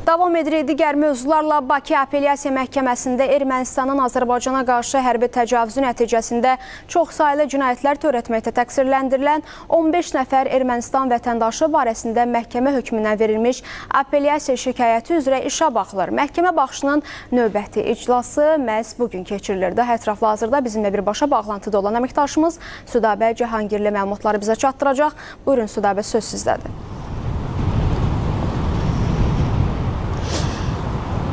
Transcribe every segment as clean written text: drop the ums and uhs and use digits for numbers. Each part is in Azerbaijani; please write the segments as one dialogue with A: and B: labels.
A: Davam edirik digər mövzularla. Bakı Apellyasiya Məhkəməsində Ermənistanın Azərbaycana qarşı hərbi təcavüzü nəticəsində çoxsaylı cinayətlər törətməkdə təqsirləndirilən 15 nəfər Ermənistan vətəndaşı barəsində məhkəmə hökmündən verilmiş apellyasiya şikayəti üzrə işə baxılır. Məhkəmə baxışının növbəti iclası məhz bugün keçirilir. Daha ətraflı hazırda bizimlə birbaşa bağlantıda olan əməkdaşımız Südabə Cahangirli məlumatları bizə çatdıracaq. Buyurun Südabə, söz sizdədir.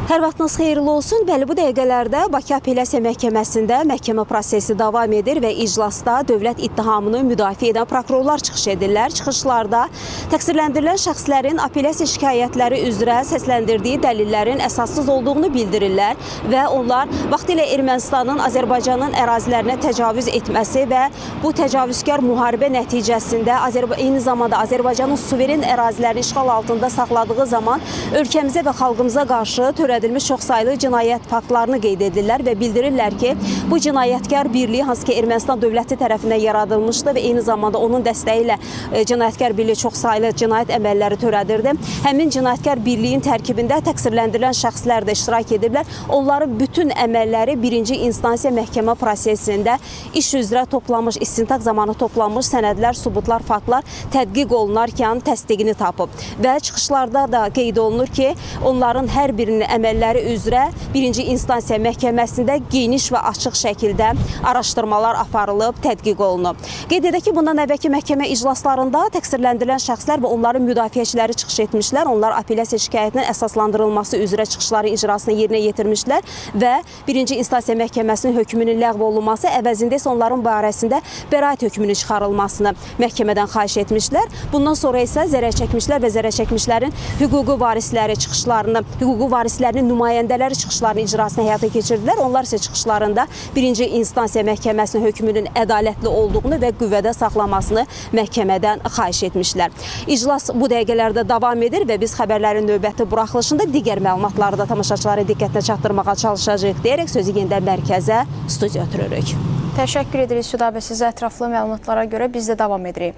B: Hər vaxtınız xeyirli olsun. Bəli, bu dəqiqələrdə Bakı Apellyasiya Məhkəməsində məhkəmə prosesi davam edir və iclasda dövlət ittihamını müdafiə edən prokurorlar çıxış edirlər. Çıxışlarda təqsirləndirilən şəxslərin apellyasiya şikayətləri üzrə səsləndirdiyi dəlillərin əsassız olduğunu bildirirlər və onlar vaxtilə Ermənistanın Azərbaycanın ərazilərinə təcavüz etməsi və bu təcavüzkar müharibə nəticəsində eyni zamanda Azərbaycanın suveren ərazilərini işğal altında saxladığı zaman ölkəmizə və xalqımıza qarşı törədilmiş çoxsaylı cinayət faktlarını qeyd edirlər və bildirirlər ki, bu cinayətkar birliyi hansı ki Ermənistan dövləti tərəfindən yaradılmışdı və eyni zamanda onun dəstəyi ilə cinayətkar birliyi çoxsaylı cinayət əməlləri törədirdi. Həmin cinayətkar birliyin tərkibində təqsirləndirilən şəxslər də iştirak ediblər. Onların bütün əməlləri birinci instansiya məhkəmə prosesində iş üzrə toplanmış, istintaq zamanı toplanmış sənədlər, sübutlar, faktlar tədqiq olunarkən təsdiqini tapıb. Və çıxışlarda da qeyd olunur ki, onların hər birinin əməlləri üzrə birinci instansiya məhkəməsində geniş və açıq şəkildə araşdırmalar aparılıb, tədqiq olunub. Qeyd edək ki, bundan əvvəlki məhkəmə iclaslarında təqsirləndirilən şəxslər və onların müdafiəçiləri çıxış etmişlər. Onlar apellyasiya şikayətinin əsaslandırılması üzrə çıxışların icrasını yerinə yetirmişlər və birinci instansiya məhkəməsinin hökmünün ləğv olunması əvəzində isə onların barəsində bəraət hökmünün çıxarılmasını məhkəmədən xahiş etmişlər. Bundan sonra isə zərər çəkmişlər və zərər çəkmişlərin hüquqi varisləri çıxışlarını, hüquqi varislərinin nümayəndələri çıxışlarının icrasını həyata keçirdilər. Onlar isə çıxışlarında birinci instansiya məhkəməsinin hökmünün ədalətli olduğunu və qüvvədə saxlamasını məhkəmədən xahiş etmişlər. İclas bu dəqiqələrdə davam edir və biz xəbərlərin növbəti buraxılışında digər məlumatları da tamaşaçıların diqqətinə çatdırmağa çalışacağıq deyərək sözü yenidən mərkəzə, studiya ötürürük.
A: Təşəkkür edirik Südabə, sizə ətraflı məlumatlara görə biz də davam edirik.